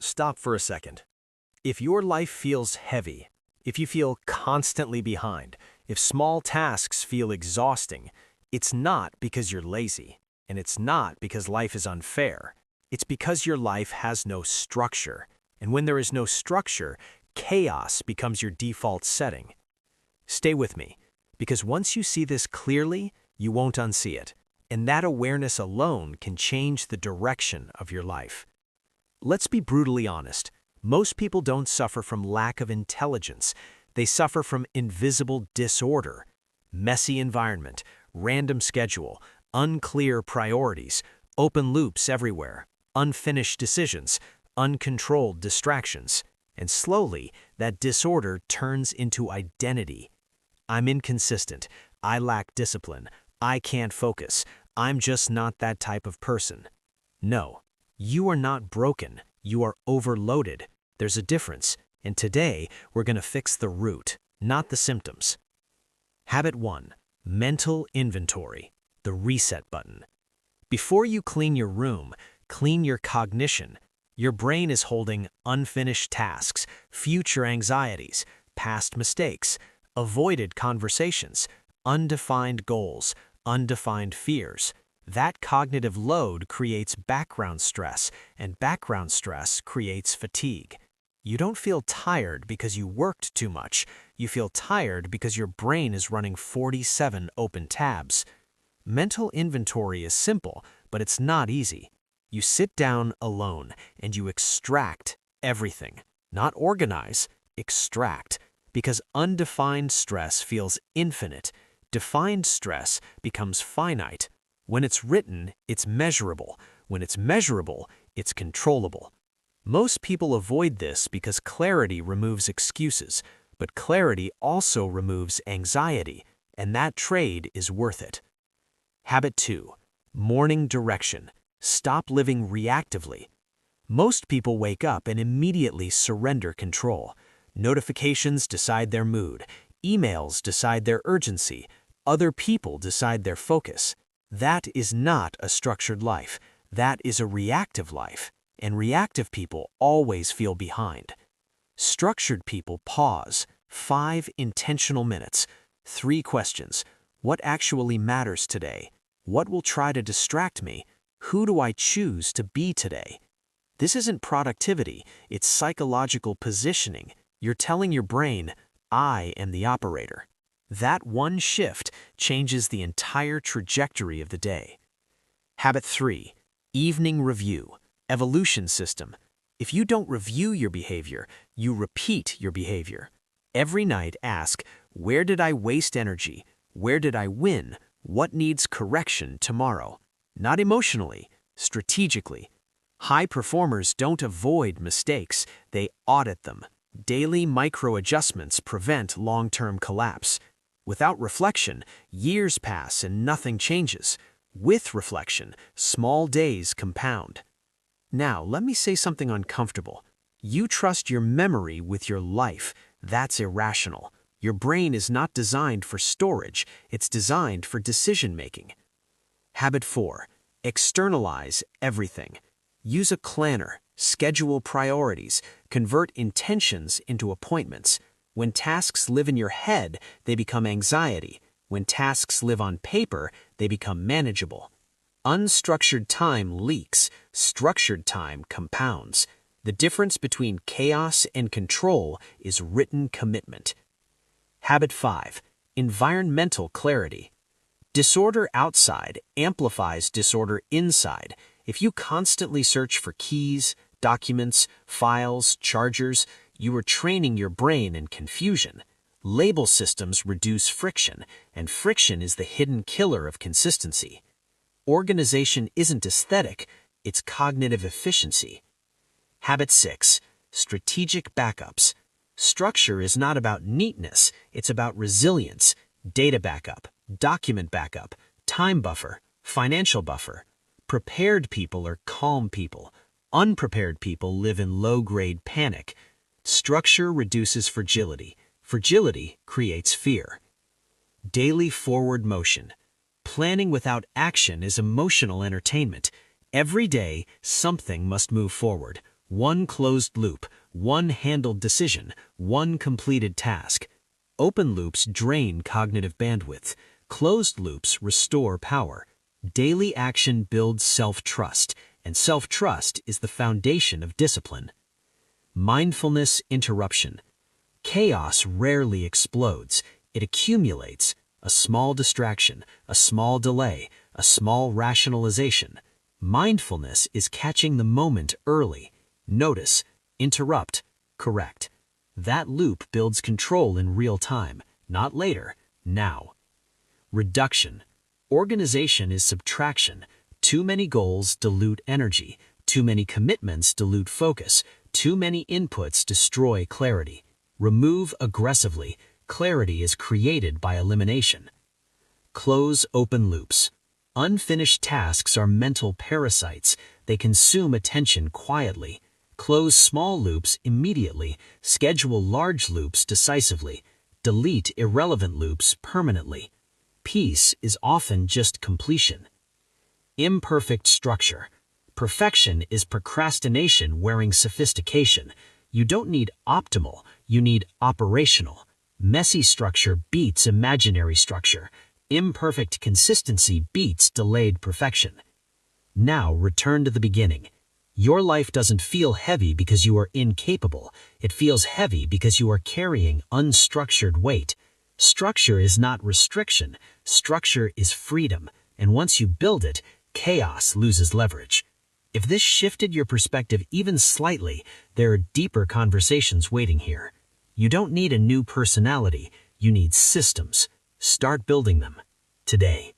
stop for a second. If your life feels heavy, if you feel constantly behind, if small tasks feel exhausting, it's not because you're lazy, and it's not because life is unfair. It's because your life has no structure, and when there is no structure, chaos becomes your default setting. Stay with me, because once you see this clearly, you won't unsee it, and that awareness alone can change the direction of your life. Let's be brutally honest. Most people don't suffer from lack of intelligence. They suffer from invisible disorder, messy environment, random schedule, unclear priorities, open loops everywhere, unfinished decisions, uncontrolled distractions. And slowly, that disorder turns into identity. I'm inconsistent. I lack discipline. I can't focus. I'm just not that type of person. No, you are not broken. You are overloaded. There's a difference, and today we're going to fix the root, not the symptoms. Habit 1. Mental inventory, the reset button. Before you clean your room, clean your cognition. Your brain is holding unfinished tasks, future anxieties, past mistakes, avoided conversations, undefined goals, undefined fears. That cognitive load creates background stress, and background stress creates fatigue. You don't feel tired because you worked too much. You feel tired because your brain is running 47 open tabs. Mental inventory is simple, but it's not easy. You sit down alone and you extract everything. Not organize, extract. Because undefined stress feels infinite. Defined stress becomes finite. When it's written, it's measurable. When it's measurable, it's controllable. Most people avoid this because clarity removes excuses, but clarity also removes anxiety, and that trade is worth it. Habit 2. Morning direction. Stop living reactively. Most people wake up and immediately surrender control. Notifications decide their mood. Emails decide their urgency. Other people decide their focus. That is not a structured life. That is a reactive life. And reactive people always feel behind. Structured people pause. 5 intentional minutes. 3 questions. What actually matters today? What will try to distract me? Who do I choose to be today? This isn't productivity, it's psychological positioning. You're telling your brain, I am the operator. That one shift changes the entire trajectory of the day. Habit 3. Evening review. Evolution system. If you don't review your behavior, you repeat your behavior. Every night ask, where did I waste energy? Where did I win? What needs correction tomorrow? Not emotionally, strategically. High performers don't avoid mistakes, they audit them. Daily micro-adjustments prevent long-term collapse. Without reflection, years pass and nothing changes. With reflection, small days compound. Now, let me say something uncomfortable. You trust your memory with your life. That's irrational. Your brain is not designed for storage, it's designed for decision-making. Habit 4. Externalize everything. Use a planner, schedule priorities, convert intentions into appointments. When tasks live in your head, they become anxiety. When tasks live on paper, they become manageable. Unstructured time leaks, structured time compounds. The difference between chaos and control is written commitment. Habit 5. Environmental clarity. Disorder outside amplifies disorder inside. If you constantly search for keys, documents, files, chargers, you are training your brain in confusion. Label systems reduce friction, and friction is the hidden killer of consistency. Organization isn't aesthetic, it's cognitive efficiency. Habit 6. Strategic backups. Structure is not about neatness, it's about resilience. Data backup, document backup, time buffer, financial buffer. Prepared people are calm people. Unprepared people live in low-grade panic. Structure reduces fragility. Fragility creates fear. Daily forward motion. Planning without action is emotional entertainment. Every day, something must move forward. one closed loop, one handled decision, one completed task. Open loops drain cognitive bandwidth. Closed loops restore power. Daily action builds self-trust, and self-trust is the foundation of discipline. Mindfulness interruption. Chaos rarely explodes. It accumulates. A small distraction, a small delay, a small rationalization. Mindfulness is catching the moment early. Notice, interrupt, correct. That loop builds control in real time, not later, now. Reduction. Organization is subtraction. Too many goals dilute energy. Too many commitments dilute focus. Too many inputs destroy clarity. Remove aggressively. Clarity is created by elimination. Close open loops. Unfinished tasks are mental parasites. They consume attention quietly. Close small loops immediately. Schedule large loops decisively. Delete irrelevant loops permanently. Peace is often just completion. Imperfect structure. Perfection is procrastination wearing sophistication. You don't need optimal, you need operational. Messy structure beats imaginary structure. Imperfect consistency beats delayed perfection. Now return to the beginning. Your life doesn't feel heavy because you are incapable. It feels heavy because you are carrying unstructured weight. Structure is not restriction. Structure is freedom. And once you build it, chaos loses leverage. If this shifted your perspective even slightly, there are deeper conversations waiting here. You don't need a new personality. You need systems. Start building them today.